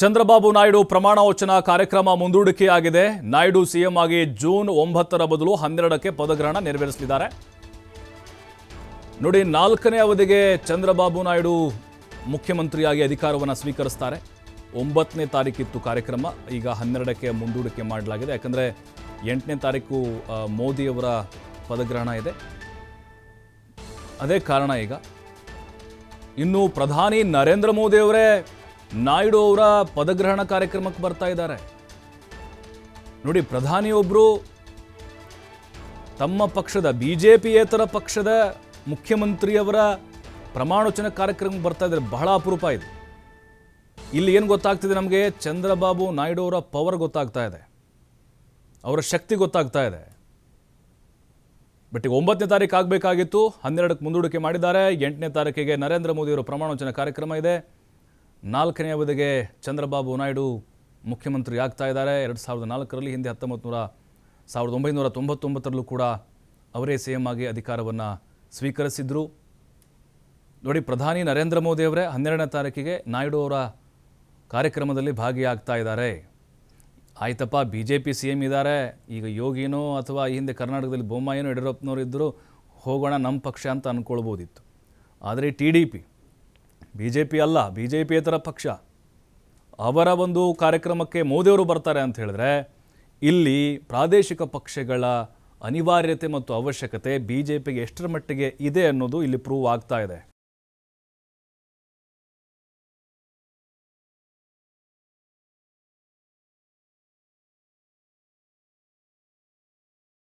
ಚಂದ್ರಬಾಬು ನಾಯ್ಡು ಪ್ರಮಾಣ ವಚನ ಕಾರ್ಯಕ್ರಮ ಮುಂದೂಡಿಕೆಯಾಗಿದೆ. ನಾಯ್ಡು ಸಿಎಂ ಆಗಿ ಜೂನ್ 9ರ ಬದಲು 12ಕ್ಕೆ ಪದಗ್ರಹಣ ನೆರವೇರಿಸಲಿದ್ದಾರೆ. ನೋಡಿ, 4ನೇ ಅವಧಿಗೆ ಚಂದ್ರಬಾಬು ನಾಯ್ಡು ಮುಖ್ಯಮಂತ್ರಿಯಾಗಿ ಅಧಿಕಾರವನ್ನು ಸ್ವೀಕರಿಸ್ತಾರೆ. 9ನೇ ತಾರೀಕಿತ್ತು ಕಾರ್ಯಕ್ರಮ, ಈಗ 12ಕ್ಕೆ ಮುಂದೂಡಿಕೆ ಮಾಡಲಾಗಿದೆ. ಯಾಕಂದರೆ 8ನೇ ತಾರೀಕು ಮೋದಿಯವರ ಪದಗ್ರಹಣ ಇದೆ. ಅದೇ ಕಾರಣ. ಈಗ ಇನ್ನು ಪ್ರಧಾನಿ ನರೇಂದ್ರ ಮೋದಿ ಅವರೇ ನಾಯ್ಡು ಅವರ ಪದಗ್ರಹಣ ಕಾರ್ಯಕ್ರಮಕ್ಕೆ ಬರ್ತಾ ಇದ್ದಾರೆ. ನೋಡಿ, ಪ್ರಧಾನಿಯೊಬ್ಬರು ತಮ್ಮ ಪಕ್ಷದ ಬಿಜೆಪಿಯೇತರ ಪಕ್ಷದ ಮುಖ್ಯಮಂತ್ರಿಯವರ ಪ್ರಮಾಣವಚನ ಕಾರ್ಯಕ್ರಮಕ್ಕೆ ಬರ್ತಾ ಇದ್ದಾರೆ. ಬಹಳ ಅಪರೂಪ ಇದು. ಇಲ್ಲಿ ಏನು ಗೊತ್ತಾಗ್ತಿದೆ ನಮಗೆ, ಚಂದ್ರಬಾಬು ನಾಯ್ಡು ಅವರ ಪವರ್ ಗೊತ್ತಾಗ್ತಾ ಇದೆ, ಅವರ ಶಕ್ತಿ ಗೊತ್ತಾಗ್ತಾ ಇದೆ. ಬಟ್ ಈಗ 9ನೇ ತಾರೀಕು ಆಗಬೇಕಾಗಿತ್ತು, 12ಕ್ಕೆ ಮುಂದೂಡಿಕೆ ಮಾಡಿದ್ದಾರೆ. 8ನೇ ತಾರೀಕಿಗೆ ನರೇಂದ್ರ ಮೋದಿಯವರ ಪ್ರಮಾಣವಚನ ಕಾರ್ಯಕ್ರಮ ಇದೆ. 4ನೇ ಅವಧಿಗೆ ಚಂದ್ರಬಾಬು ನಾಯ್ಡು ಮುಖ್ಯಮಂತ್ರಿ ಆಗ್ತಾ ಇದ್ದಾರೆ. 2004ರಲ್ಲಿ, ಹಿಂದೆ 1999ರಲ್ಲೂ ಕೂಡ ಅವರೇ ಸಿ ಎಂ ಆಗಿ ಅಧಿಕಾರವನ್ನು ಸ್ವೀಕರಿಸಿದ್ರು. ನೋಡಿ, ಪ್ರಧಾನಿ ನರೇಂದ್ರ ಮೋದಿ ಅವರೇ 12ನೇ ತಾರೀಕಿಗೆ ನಾಯ್ಡು ಅವರ ಕಾರ್ಯಕ್ರಮದಲ್ಲಿ ಭಾಗಿಯಾಗ್ತಾ ಇದ್ದಾರೆ. ಆಯ್ತಪ್ಪ, B J P C M ಇದ್ದಾರೆ, ಈಗ ಯೋಗಿನೋ ಅಥವಾ ಈ ಹಿಂದೆ ಕರ್ನಾಟಕದಲ್ಲಿ ಬೊಮ್ಮಾಯಿನೋ ಯಡಿಯೂರಪ್ಪನವರು ಇದ್ದರು, ಹೋಗೋಣ ನಮ್ಮ ಪಕ್ಷ ಅಂತ ಅಂದ್ಕೊಳ್ಬೋದಿತ್ತು. ಆದರೆ T D P, B J P ಅಲ್ಲ, ಬಿ ಜೆ ಪಿಯೇತರ ಪಕ್ಷ, ಅವರ ಒಂದು ಕಾರ್ಯಕ್ರಮಕ್ಕೆ ಮೋದಿಯವರು ಬರ್ತಾರೆ ಅಂತ ಹೇಳಿದ್ರೆ ಇಲ್ಲಿ ಪ್ರಾದೇಶಿಕ ಪಕ್ಷಗಳ ಅನಿವಾರ್ಯತೆ ಮತ್ತು ಅವಶ್ಯಕತೆ ಬಿ ಜೆ ಪಿಗೆ ಎಷ್ಟರ ಮಟ್ಟಿಗೆ ಇದೆ ಅನ್ನೋದು ಇಲ್ಲಿ ಪ್ರೂವ್ ಆಗ್ತಾ ಇದೆ.